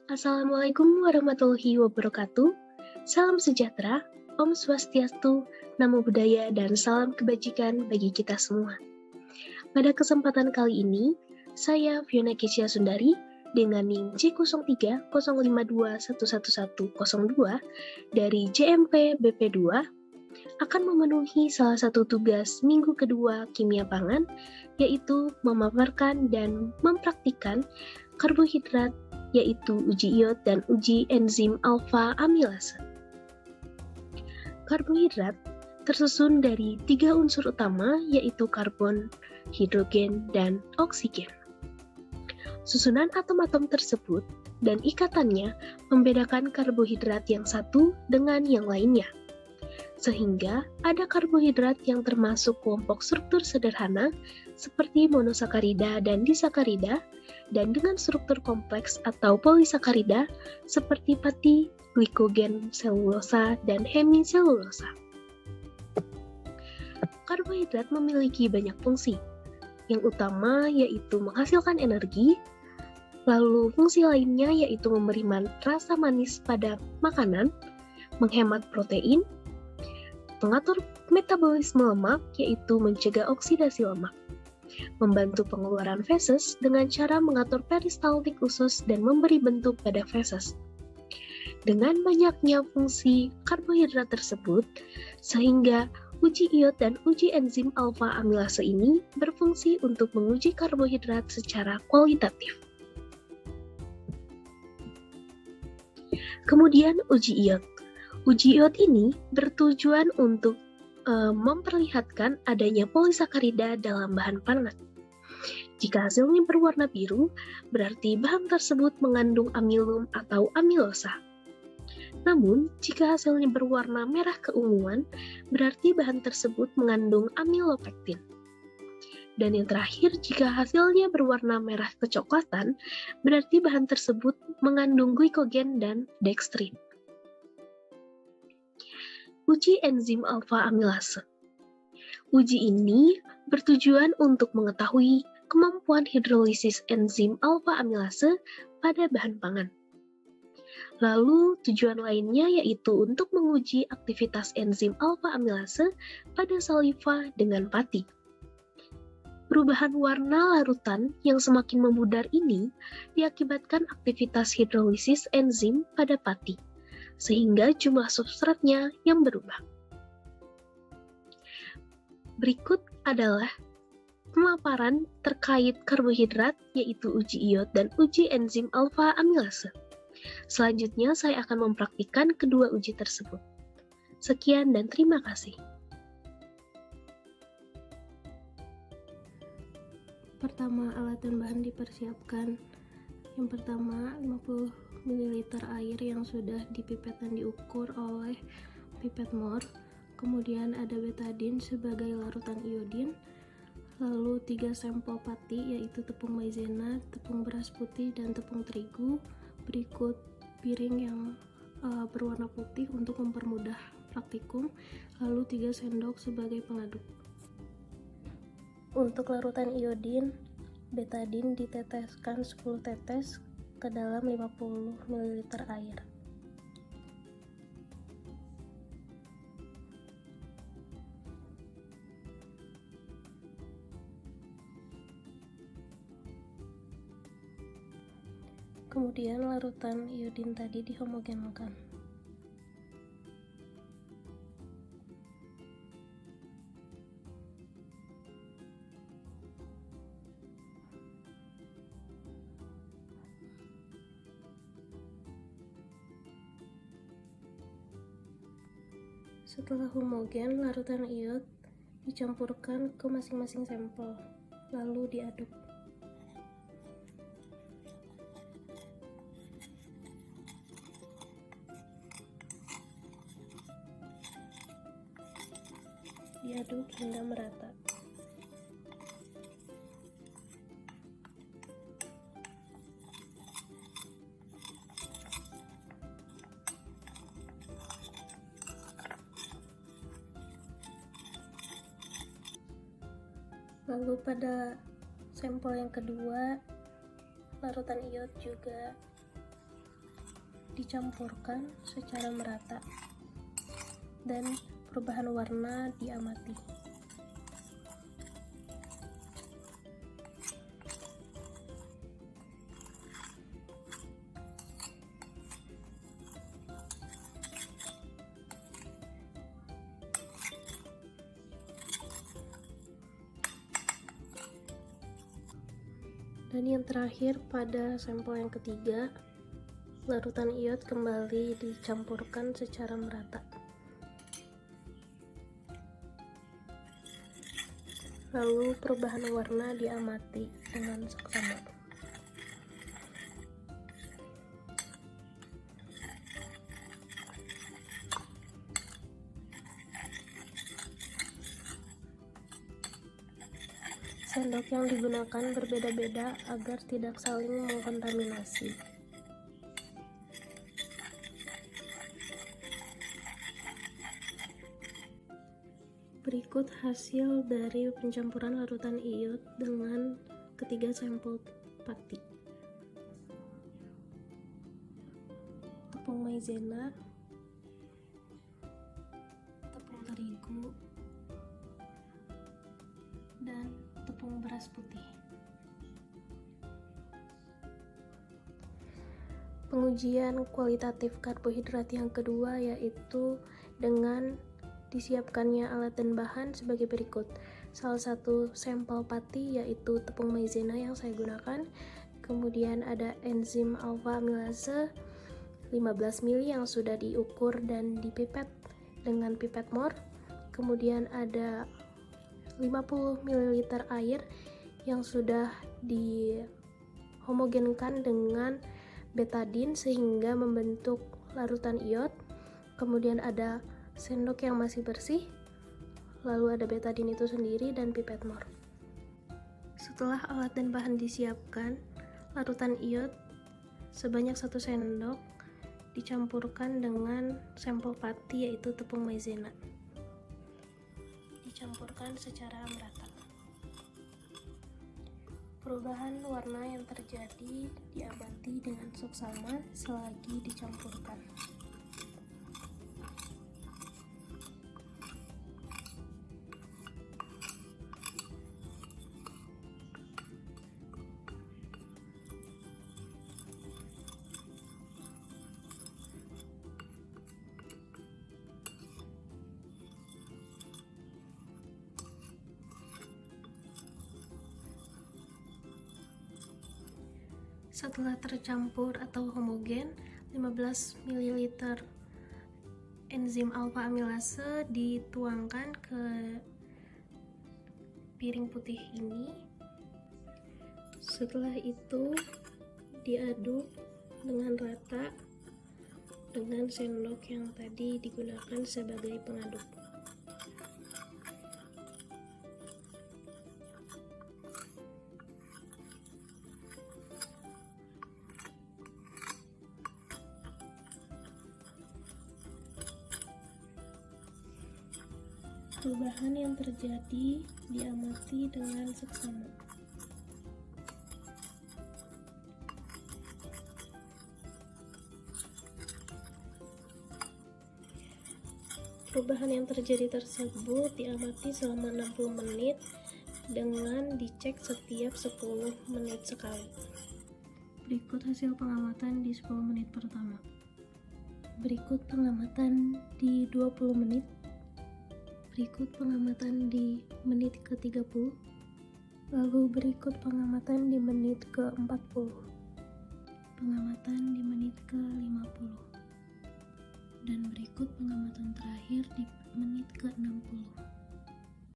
Assalamualaikum warahmatullahi wabarakatuh. Salam sejahtera, Om Swastiastu, Namo Buddhaya, dan salam kebajikan bagi kita semua. Pada kesempatan kali ini, saya Fiona Kesia Sundari dengan NIM C0305211102 dari JMP BP2 akan memenuhi salah satu tugas minggu kedua kimia pangan, yaitu memaparkan dan mempraktikkan karbohidrat, yaitu uji iod dan uji enzim alfa amilase. Karbohidrat tersusun dari 3 unsur utama, yaitu karbon, hidrogen, dan oksigen. Susunan atom-atom tersebut dan ikatannya membedakan karbohidrat yang satu dengan yang lainnya, sehingga ada karbohidrat yang termasuk kelompok struktur sederhana seperti monosakarida dan disakarida, dan dengan struktur kompleks atau polisakarida seperti pati, glikogen, selulosa, dan hemiselulosa. Karbohidrat memiliki banyak fungsi. Yang utama yaitu menghasilkan energi, lalu fungsi lainnya yaitu memberi rasa manis pada makanan, menghemat protein, mengatur metabolisme lemak yaitu mencegah oksidasi lemak, membantu pengeluaran feses dengan cara mengatur peristaltik usus dan memberi bentuk pada feses. Dengan banyaknya fungsi karbohidrat tersebut, sehingga uji iod dan uji enzim alfa amilase ini berfungsi untuk menguji karbohidrat secara kualitatif. Kemudian uji iod. Uji iod ini bertujuan untuk memperlihatkan adanya polisakarida dalam bahan pangan. Jika hasilnya berwarna biru, berarti bahan tersebut mengandung amilum atau amilosa. Namun, jika hasilnya berwarna merah keunguan, berarti bahan tersebut mengandung amilopektin. Dan yang terakhir, jika hasilnya berwarna merah kecoklatan, berarti bahan tersebut mengandung glikogen dan dekstrin. Uji enzim alfa amilase. Uji ini bertujuan untuk mengetahui kemampuan hidrolisis enzim alfa amilase pada bahan pangan. Lalu tujuan lainnya yaitu untuk menguji aktivitas enzim alfa amilase pada saliva dengan pati. Perubahan warna larutan yang semakin memudar ini diakibatkan aktivitas hidrolisis enzim pada pati, sehingga jumlah substratnya yang berubah. Berikut adalah pemaparan terkait karbohidrat, yaitu uji iod dan uji enzim alfa amilase. Selanjutnya, saya akan mempraktikkan kedua uji tersebut. Sekian dan terima kasih. Pertama, alat dan bahan dipersiapkan. Yang pertama, 50 ml air yang sudah dipipet dan diukur oleh pipet mor. Kemudian ada betadin sebagai larutan iodin. Lalu 3 sampel pati, yaitu tepung maizena, tepung beras putih, dan tepung terigu. Berikut piring yang berwarna putih untuk mempermudah praktikum. Lalu 3 sendok sebagai pengaduk. Untuk larutan iodin, betadin diteteskan 10 tetes ke dalam 50 ml air. Kemudian larutan iodin tadi dihomogenkan. Setelah homogen, larutan iod dicampurkan ke masing-masing sampel, lalu diaduk. Diaduk hingga merata. Lalu pada sampel yang kedua, larutan iod juga dicampurkan secara merata dan perubahan warna diamati. Dan yang terakhir, pada sampel yang ketiga, larutan iod kembali dicampurkan secara merata. Lalu perubahan warna diamati dengan seksama. Sendok yang digunakan berbeda-beda agar tidak saling mengkontaminasi. Berikut hasil dari pencampuran larutan iod dengan ketiga sampel pati. Tepung maizena, tepung terigu, dan tepung beras putih. Pengujian kualitatif karbohidrat yang kedua yaitu dengan disiapkannya alat dan bahan sebagai berikut. Salah satu sampel pati yaitu tepung maizena yang saya gunakan, kemudian ada enzim alpha amilase 15 ml yang sudah diukur dan dipipet dengan pipet MOR, kemudian ada 50 ml air yang sudah dihomogenkan dengan betadin sehingga membentuk larutan iod, kemudian ada sendok yang masih bersih, lalu ada betadin itu sendiri dan pipet MOR. Setelah alat dan bahan disiapkan, larutan iod sebanyak 1 sendok dicampurkan dengan sampel pati yaitu tepung maizena. Dicampurkan secara merata. Perubahan warna yang terjadi diamati dengan seksama selagi dicampurkan. Setelah tercampur atau homogen, 15 ml enzim alpha amilase dituangkan ke piring putih ini. Setelah itu diaduk dengan rata dengan sendok yang tadi digunakan sebagai pengaduk. Perubahan yang terjadi diamati dengan seksama. Perubahan yang terjadi tersebut diamati selama 60 menit dengan dicek setiap 10 menit sekali. Berikut hasil pengamatan di 10 menit pertama. Berikut pengamatan di 20 menit. Berikut pengamatan di menit ke-30, lalu berikut pengamatan di menit ke-40, pengamatan di menit ke-50, dan berikut pengamatan terakhir di menit ke-60.